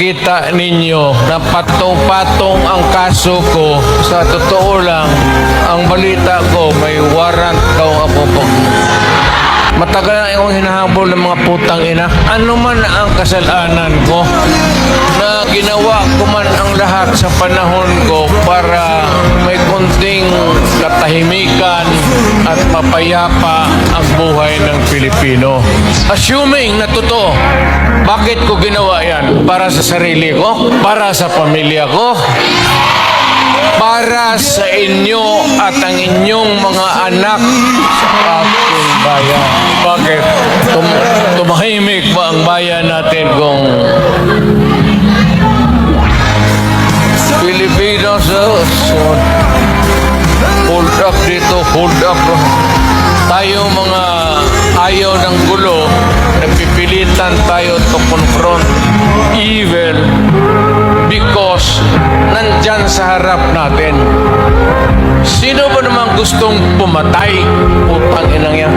nakita ninyo na patong-patong ang kaso ko. Sa totoo lang, ang balita ko may warrant daw ako po. Matagal na akong hinahabol ng mga putang ina. Ano man ang kasalanan ko, na ginawa ko man ang lahat sa panahon ko para may konting katahimikan at mapayapa ang buhay ng Pilipino. Assuming na totoo, bakit ko ginawa yan? Para sa sarili ko? Para sa pamilya ko? Para sa inyo at ang inyong mga anak sa ating bayan. Bakit? Tumahimik ba ang bayan natin kung Pilipinos? Hold up dito, hold up. Tayo mga ayaw ng gulo, nagpipilitan tayo to confront evil because nandyan sa harap natin. Sino ba naman gustong pumatay? Putang inang yan.